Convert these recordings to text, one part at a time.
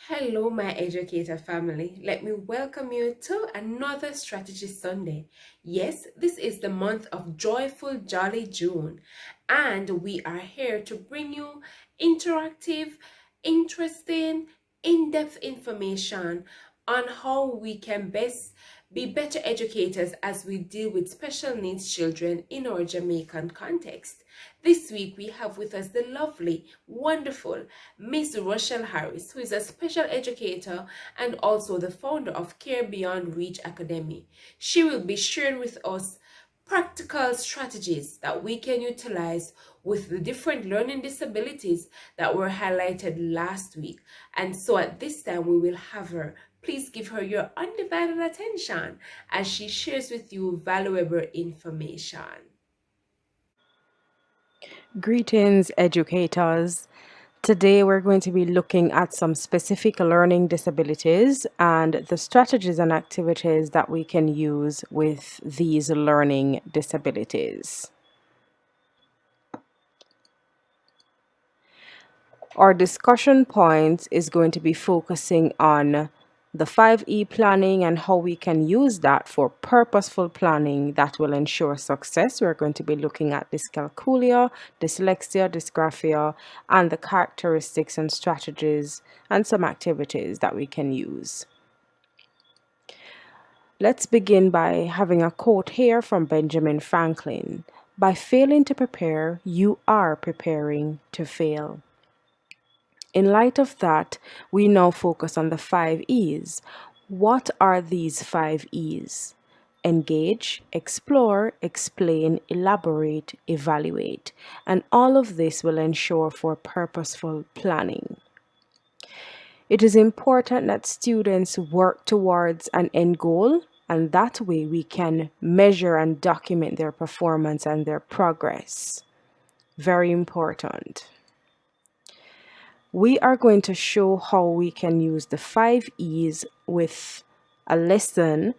Hello, my educator family. Let me welcome you to another Strategy Sunday. Yes, this is the month of joyful, jolly June, and we are here to bring you interactive, interesting, in-depth information on how we can best be better educators as we deal with special needs children in our Jamaican context. This week we have with us the lovely, wonderful Miss Rochelle Harris, who is a special educator and also the founder of Care Beyond Reach Academy. She will be sharing with us practical strategies that we can utilize with the different learning disabilities that were highlighted last week. And so at this time, we will have her. Please give her your undivided attention as she shares with you valuable information. Greetings, educators. Today we're going to be looking at some specific learning disabilities and the strategies and activities that we can use with these learning disabilities. Our discussion point is going to be focusing on the 5E planning and how we can use that for purposeful planning that will ensure success. We're going to be looking at dyscalculia, dyslexia, dysgraphia, and the characteristics and strategies and some activities that we can use. Let's begin by having a quote here from Benjamin Franklin. By failing to prepare, you are preparing to fail. In light of that, we now focus on the 5 E's. What are these 5 E's? Engage, explore, explain, elaborate, evaluate. And all of this will ensure for purposeful planning. It is important that students work towards an end goal, and that way we can measure and document their performance and their progress. Very important. We are going to show how we can use the 5 E's with a lesson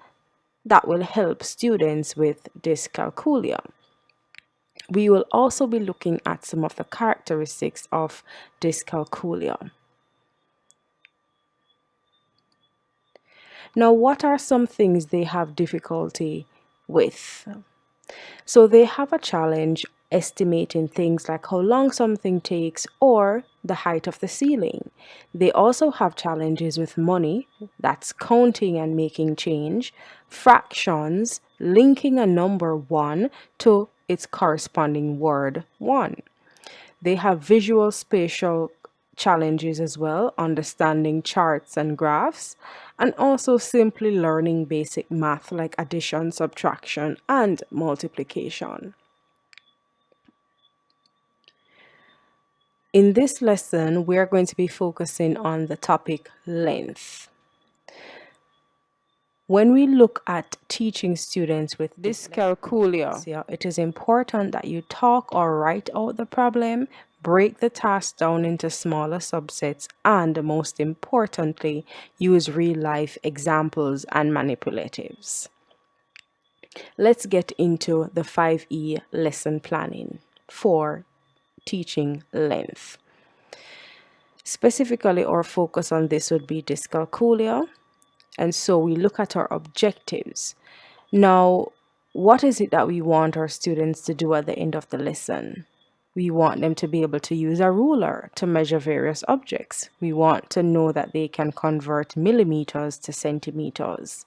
that will help students with dyscalculia. We will also be looking at some of the characteristics of dyscalculia. Now, what are some things they have difficulty with? So they have a challenge estimating things like how long something takes or the height of the ceiling. They also have challenges with money, that's counting and making change, fractions, linking a number 1 to its corresponding word 1. They have visual spatial challenges as well, understanding charts and graphs, and also simply learning basic math like addition, subtraction, and multiplication. In this lesson, we are going to be focusing on the topic length. When we look at teaching students with dyscalculia, it is important that you talk or write out the problem, break the task down into smaller subsets, and most importantly, use real-life examples and manipulatives. Let's get into the 5E lesson planning for teaching length. Specifically, our focus on this would be dyscalculia, and so we look at our objectives. Now, what is it that we want our students to do at the end of the lesson? We want them to be able to use a ruler to measure various objects. We want to know that they can convert millimeters to centimeters.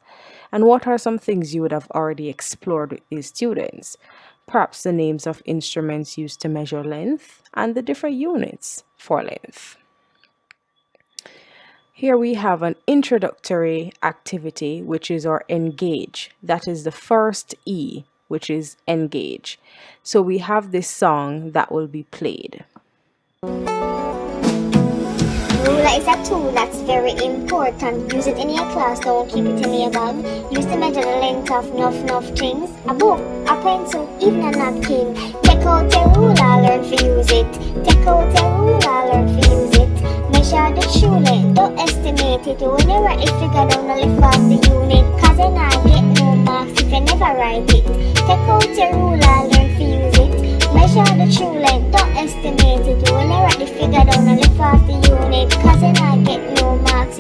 And what are some things you would have already explored with these students? Perhaps the names of instruments used to measure length and the different units for length. Here we have an introductory activity, which is our engage. That is the first E, which is engage. So we have this song that will be played. Ruler is a tool that's very important. Use it in your class, don't keep it in your bag. Use to measure the length of enough things. A book, a pencil, even a napkin. Take out your ruler, learn to use it. Take out your ruler, learn to use it. Measure the true length, don't estimate it. When you write the figure down, only off the unit. Cause you not get no marks if you never write it. Take out your ruler, learn to use it. Measure the true length, don't estimate it. When you write the figure down, only off the unit. Cause you not get no marks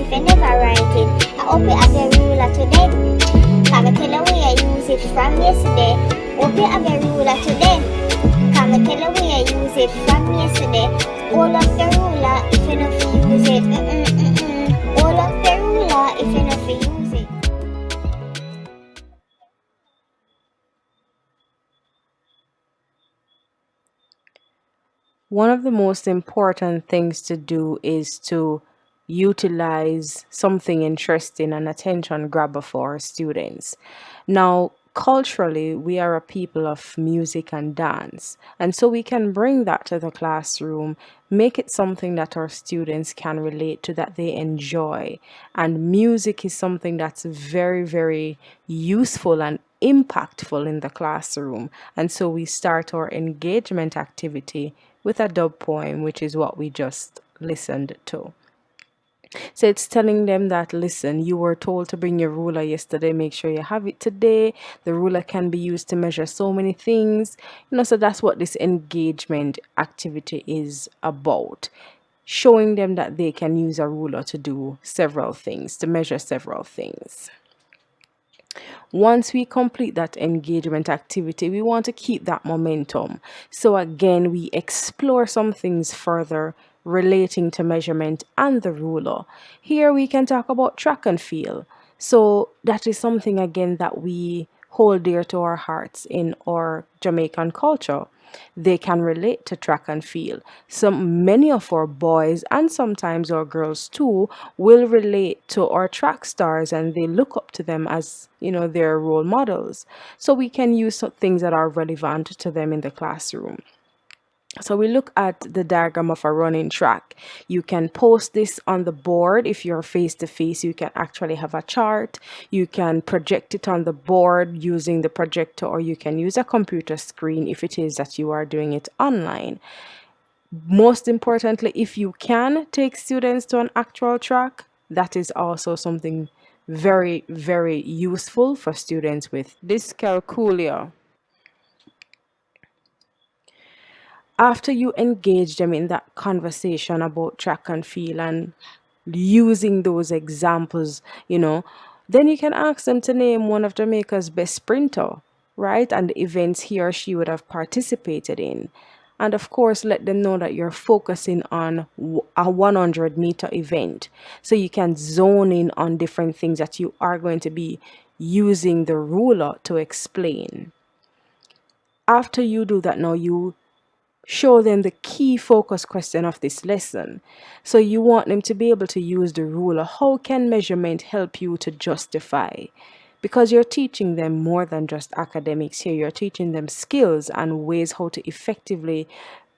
you dead. Come tell the way I use it from yesterday. Hope you have a ruler today. Come tell the way I use it from yesterday. Hold up the ruler if you know fi use it. Hold up the ruler if you know fi use it. One of the most important things to do is to utilize something interesting and attention grabber for our students. Now, culturally, we are a people of music and dance, and so we can bring that to the classroom, make it something that our students can relate to, that they enjoy. And music is something that's very, very useful and impactful in the classroom. And so we start our engagement activity with a dub poem, which is what we just listened to. So it's telling them that, listen, you were told to bring your ruler yesterday, make sure you have it today. The ruler can be used to measure so many things. So that's what this engagement activity is about. Showing them that they can use a ruler to do several things, to measure several things. Once we complete that engagement activity, we want to keep that momentum. So again, we explore some things further relating to measurement and the ruler. Here we can talk about track and field. So that is something again that we hold dear to our hearts in our Jamaican culture. They can relate to track and field. Many of our boys and sometimes our girls too will relate to our track stars, and they look up to them as their role models. So we can use some things that are relevant to them in the classroom. So we look at the diagram of a running track. You can post this on the board. If you're face to face, you can actually have a chart. You can project it on the board using the projector, or you can use a computer screen if it is that you are doing it online. Most importantly, if you can take students to an actual track, that is also something very, very useful for students with dyscalculia. After you engage them in that conversation about track and field and using those examples, then you can ask them to name one of Jamaica's best sprinter, right? And the events he or she would have participated in. And of course, let them know that you're focusing on a 100-meter event. So you can zone in on different things that you are going to be using the ruler to explain. After you do that, now you show them the key focus question of this lesson. So you want them to be able to use the ruler. How can measurement help you to justify? Because you're teaching them more than just academics here. You're teaching them skills and ways how to effectively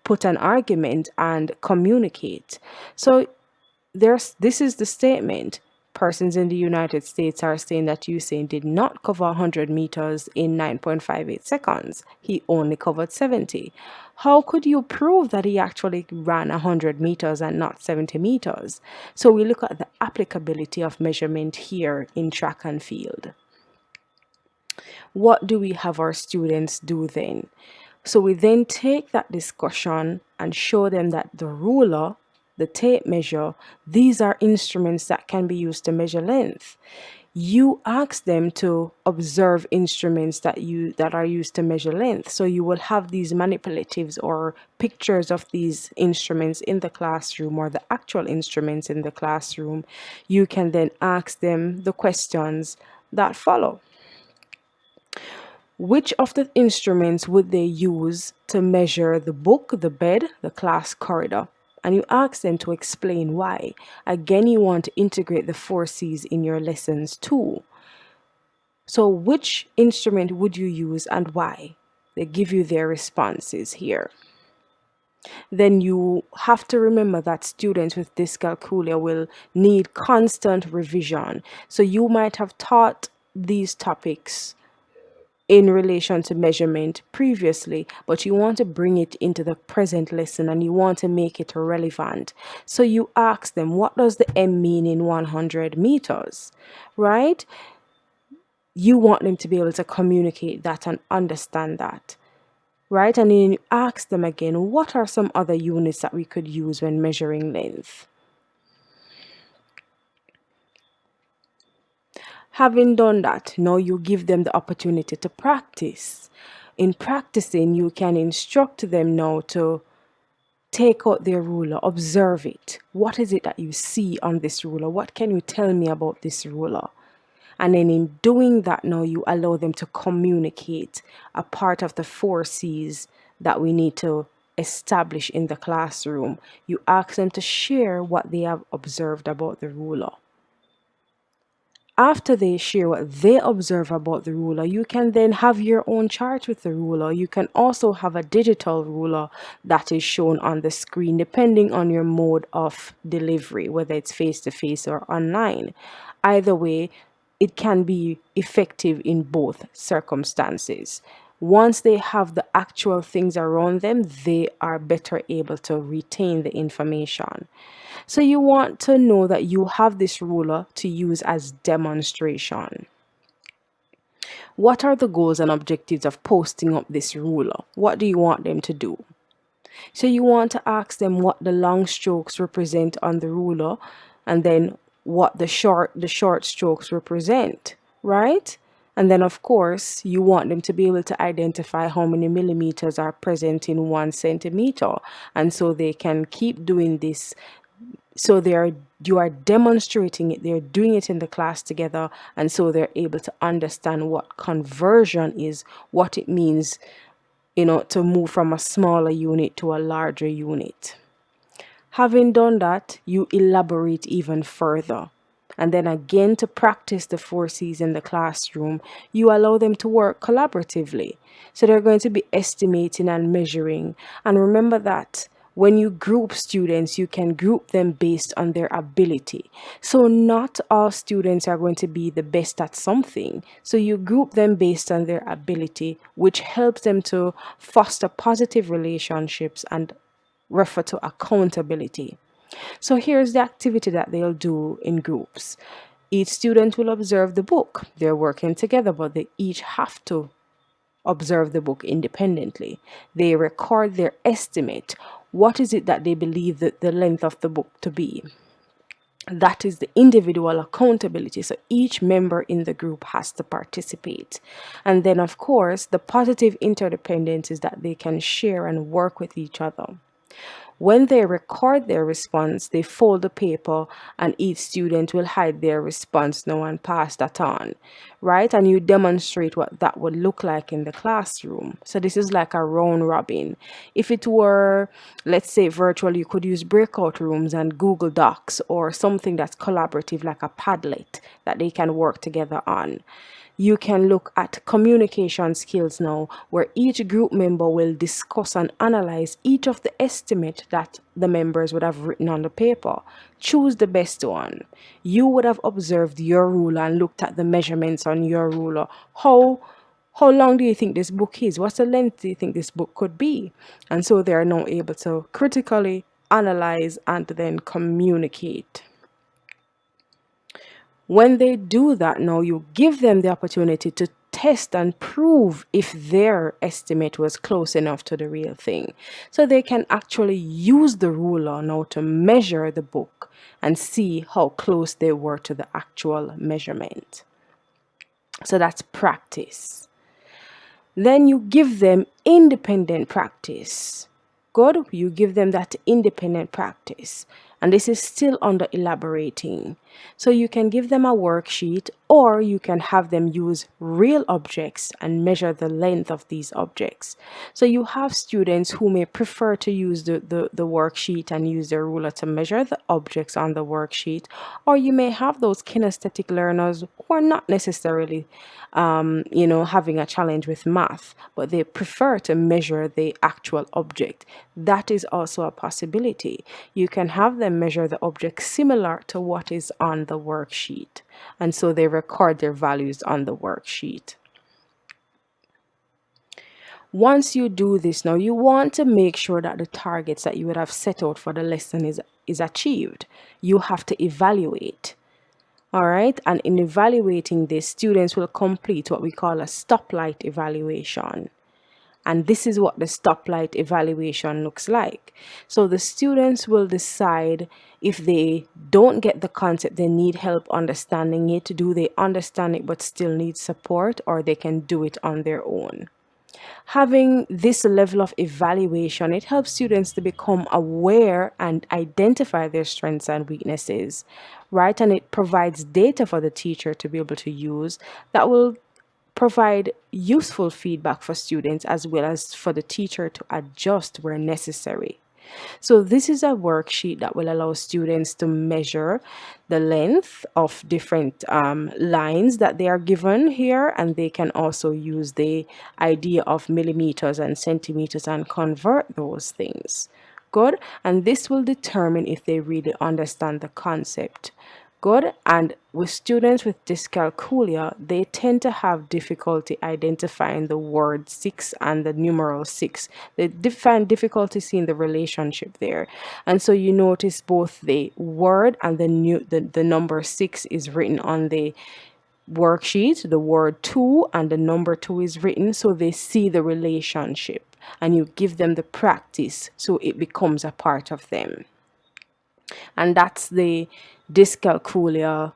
put an argument and communicate. So this is the statement. Persons in the United States are saying that Usain did not cover 100 meters in 9.58 seconds. He only covered 70. How could you prove that he actually ran 100 meters and not 70 meters? So we look at the applicability of measurement here in track and field. What do we have our students do then? So we then take that discussion and show them that the ruler, the tape measure, these are instruments that can be used to measure length. You ask them to observe instruments that are used to measure length. So you will have these manipulatives or pictures of these instruments in the classroom, or the actual instruments in the classroom. You can then ask them the questions that follow. Which of the instruments would they use to measure the book, the bed, the class corridor? And you ask them to explain why. Again, you want to integrate the 4 C's in your lessons too. So which instrument would you use and why? They give you their responses here. Then you have to remember that students with dyscalculia will need constant revision. So you might have taught these topics in relation to measurement previously, but you want to bring it into the present lesson and you want to make it relevant. So you ask them, what does the M mean in 100 meters, right? You want them to be able to communicate that and understand that, right? And then you ask them again, what are some other units that we could use when measuring length? Having done that, now you give them the opportunity to practice. In practicing, you can instruct them now to take out their ruler, observe it. What is it that you see on this ruler? What can you tell me about this ruler? And then in doing that, now you allow them to communicate a part of the 4 C's that we need to establish in the classroom. You ask them to share what they have observed about the ruler. After they share what they observe about the ruler, you can then have your own chart with the ruler. You can also have a digital ruler that is shown on the screen depending on your mode of delivery, whether it's face-to-face or online. Either way, it can be effective in both circumstances. Once they have the actual things around them, they are better able to retain the information. So you want to know that you have this ruler to use as demonstration. What are the goals and objectives of posting up this ruler? What do you want them to do? So you want to ask them what the long strokes represent on the ruler, and then what the short strokes represent, right? And then of course you want them to be able to identify how many millimeters are present in 1 centimeter, and so they can keep doing this. So you are demonstrating it, they're doing it in the class together, and so they're able to understand what conversion is, what it means, to move from a smaller unit to a larger unit. Having done that, you elaborate even further. And then again, to practice the 4 C's in the classroom, you allow them to work collaboratively. So they're going to be estimating and measuring. And remember that when you group students, you can group them based on their ability. So not all students are going to be the best at something. So you group them based on their ability, which helps them to foster positive relationships and refer to accountability. So here's the activity that they'll do in groups. Each student will observe the book. They're working together, but they each have to observe the book independently. They record their estimate. What is it that they believe that the length of the book to be? That is the individual accountability. So each member in the group has to participate. And then, of course, the positive interdependence is that they can share and work with each other. When they record their response, they fold the paper and each student will hide their response now and pass that on, right? And you demonstrate what that would look like in the classroom. So this is like a round robin. If it were, let's say, virtual, you could use breakout rooms and Google Docs or something that's collaborative like a Padlet that they can work together on. You can look at communication skills now, where each group member will discuss and analyze each of the estimate that the members would have written on the paper. Choose the best one. You would have observed your ruler and looked at the measurements on your ruler. How long do you think this book is? What's the length do you think this book could be? And so they are now able to critically analyze and then communicate. When they do that, now you give them the opportunity to test and prove if their estimate was close enough to the real thing. So they can actually use the ruler now to measure the book and see how close they were to the actual measurement. So that's practice. Then you give them independent practice. Good, you give them that independent practice. And this is still under elaborating. So you can give them a worksheet, or you can have them use real objects and measure the length of these objects. So you have students who may prefer to use the worksheet and use their ruler to measure the objects on the worksheet, or you may have those kinesthetic learners who are not necessarily having a challenge with math, but they prefer to measure the actual object. That is also a possibility. You can have them measure the object similar to what is on the worksheet, and so they record their values on the worksheet. Once you do this, now you want to make sure that the targets that you would have set out for the lesson is achieved. You have to evaluate. All right, and in evaluating this, students will complete what we call a stoplight evaluation. And this is what the stoplight evaluation looks like. So the students will decide if they don't get the concept, they need help understanding it, do they understand it but still need support, or they can do it on their own. Having this level of evaluation, it helps students to become aware and identify their strengths and weaknesses, right? And it provides data for the teacher to be able to use that will provide useful feedback for students as well as for the teacher to adjust where necessary. So this is a worksheet that will allow students to measure the length of different lines that they are given here, and they can also use the idea of millimeters and centimeters and convert those things. Good. And this will determine if they really understand the concept. Good. And with students with dyscalculia, they tend to have difficulty identifying the word 6 and the numeral 6. They find difficulty seeing the relationship there. And so you notice both the word and the number 6 is written on the worksheet. The word 2 and the number 2 is written, so they see the relationship, and you give them the practice so it becomes a part of them. And that's the dyscalculia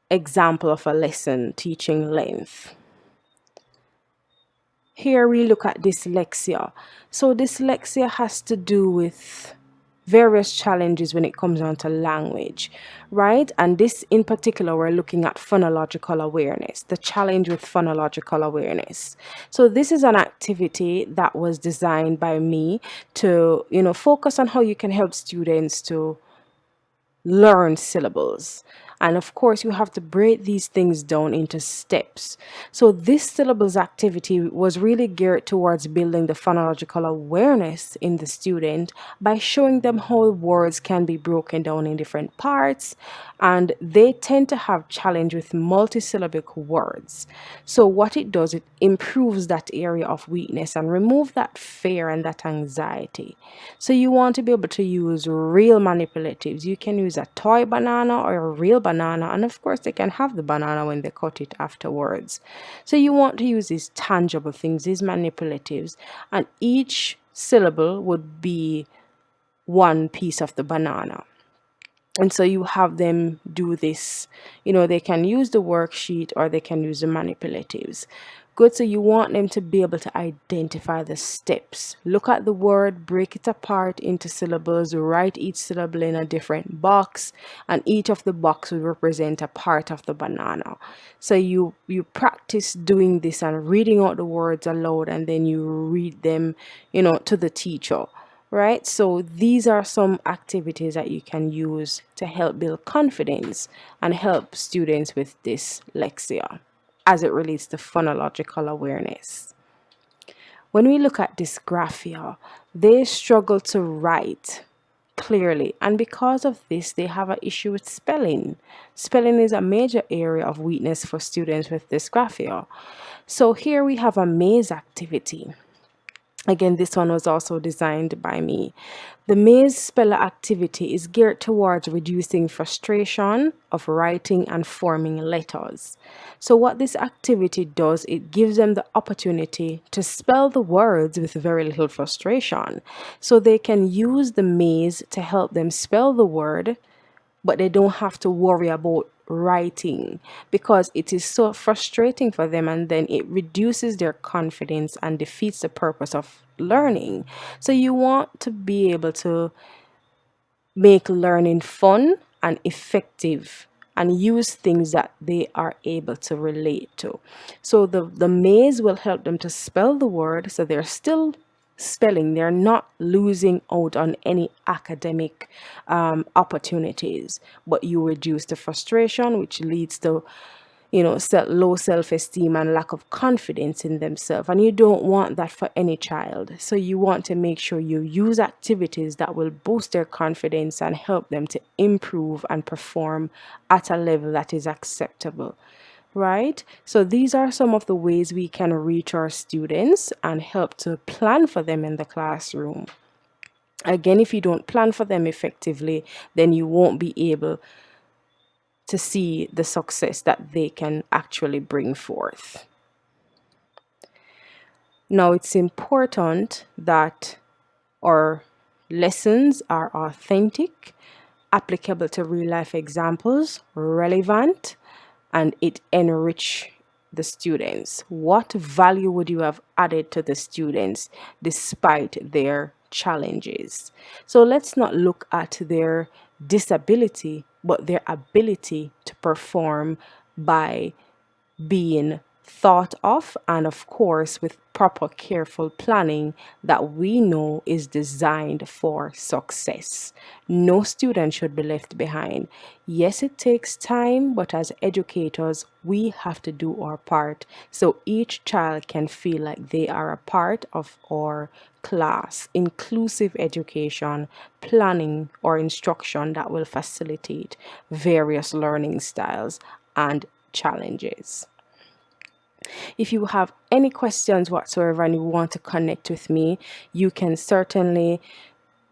example of a lesson teaching length. Here we look at dyslexia. So dyslexia has to do with various challenges when it comes down to language, right? And this in particular, we're looking at phonological awareness, the challenge with phonological awareness. So this is an activity that was designed by me to, focus on how you can help students to learn syllables. And of course, you have to break these things down into steps. So this syllables activity was really geared towards building the phonological awareness in the student by showing them how words can be broken down in different parts. And they tend to have challenge with multisyllabic words. So what it does, it improves that area of weakness and remove that fear and that anxiety. So you want to be able to use real manipulatives. You can use a toy banana or a real banana, and of course they can have the banana when they cut it afterwards. So you want to use these tangible things, these manipulatives, and each syllable would be one piece of the banana. And so you have them do this. They can use the worksheet or they can use the manipulatives. Good. So you want them to be able to identify the steps. Look at the word, break it apart into syllables, write each syllable in a different box, and each of the box will represent a part of the banana. So you practice doing this and reading out the words aloud, and then you read them, to the teacher. Right? So these are some activities that you can use to help build confidence and help students with dyslexia as it relates to phonological awareness. When we look at dysgraphia, they struggle to write clearly, and because of this they have an issue with spelling. Spelling is a major area of weakness for students with dysgraphia. So here we have a maze activity. Again, this one was also designed by me. The maze speller activity is geared towards reducing frustration of writing and forming letters. So what this activity does, it gives them the opportunity to spell the words with very little frustration. So they can use the maze to help them spell the word, but they don't have to worry about writing because it is so frustrating for them, and then it reduces their confidence and defeats the purpose of learning. So you want to be able to make learning fun and effective and use things that they are able to relate to. So the maze will help them to spell the word, so they're still spelling, they're not losing out on any academic opportunities, but you reduce the frustration, which leads to low self-esteem and lack of confidence in themselves, and you don't want that for any child. So you want to make sure you use activities that will boost their confidence and help them to improve and perform at a level that is acceptable. Right? So these are some of the ways we can reach our students and help to plan for them in the classroom. Again, if you don't plan for them effectively, then you won't be able to see the success that they can actually bring forth. Now, it's important that our lessons are authentic, applicable to real life examples, relevant, and it enrich the students. What value would you have added to the students despite their challenges? So let's not look at their disability, but their ability to perform by being thought of course, with proper careful planning that we know is designed for success. No student should be left behind. Yes, it takes time, but as educators, we have to do our part so each child can feel like they are a part of our class. Inclusive education, planning, or instruction that will facilitate various learning styles and challenges. If you have any questions whatsoever and you want to connect with me, you can certainly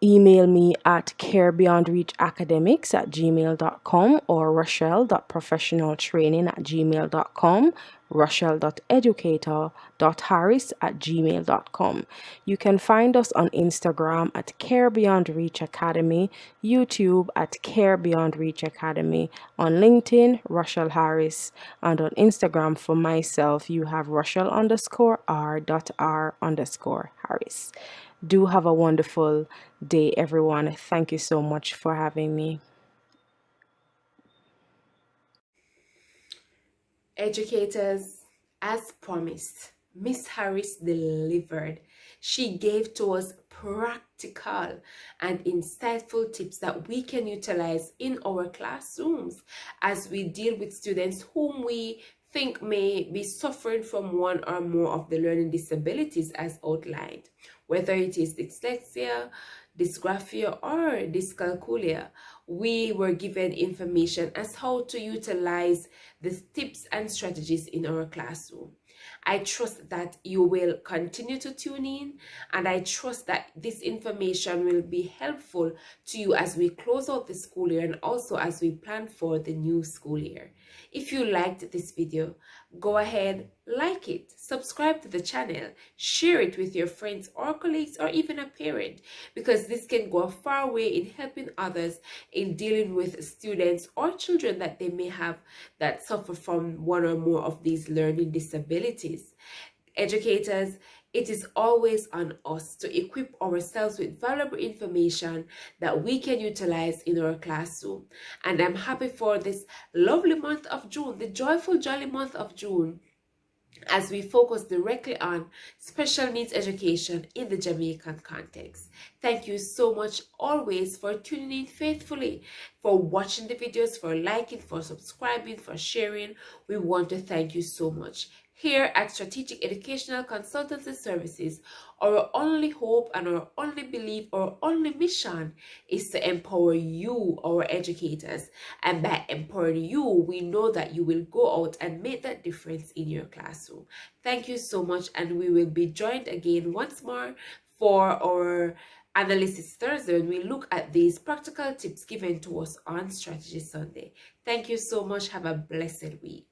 email me at carebeyondreachacademics@gmail.com or rochelle.professionaltraining@gmail.com, rochelle.educator.harris@gmail.com. You can find us on Instagram at Care Beyond Reach Academy, YouTube at Care Beyond Reach Academy, on LinkedIn, Rochelle Harris, and on Instagram for myself, you have Rochelle_R.R_Harris. Do have a wonderful day, everyone. Thank you so much for having me. Educators, as promised, Miss Harris delivered. She gave to us practical and insightful tips that we can utilize in our classrooms as we deal with students whom we think may be suffering from one or more of the learning disabilities as outlined, whether it is dyslexia, dysgraphia, or dyscalculia. We were given information as how to utilize the tips and strategies in our classroom. I trust that you will continue to tune in, and I trust that this information will be helpful to you as we close out the school year and also as we plan for the new school year. If you liked this video, go ahead, like it, subscribe to the channel, share it with your friends or colleagues or even a parent, because this can go a far way in helping others in dealing with students or children that they may have that suffer from one or more of these learning disabilities. Educators, it is always on us to equip ourselves with valuable information that we can utilize in our classroom. And I'm happy for this lovely month of June, the joyful, jolly month of June, as we focus directly on special needs education in the Jamaican context. Thank you so much always for tuning in faithfully, for watching the videos, for liking, for subscribing, for sharing. We want to thank you so much. Here at Strategic Educational Consultancy Services, our only hope and our only belief, our only mission is to empower you, our educators. And by empowering you, we know that you will go out and make that difference in your classroom. Thank you so much, and we will be joined again once more for our Analysis Thursday when we look at these practical tips given to us on Strategy Sunday. Thank you so much. Have a blessed week.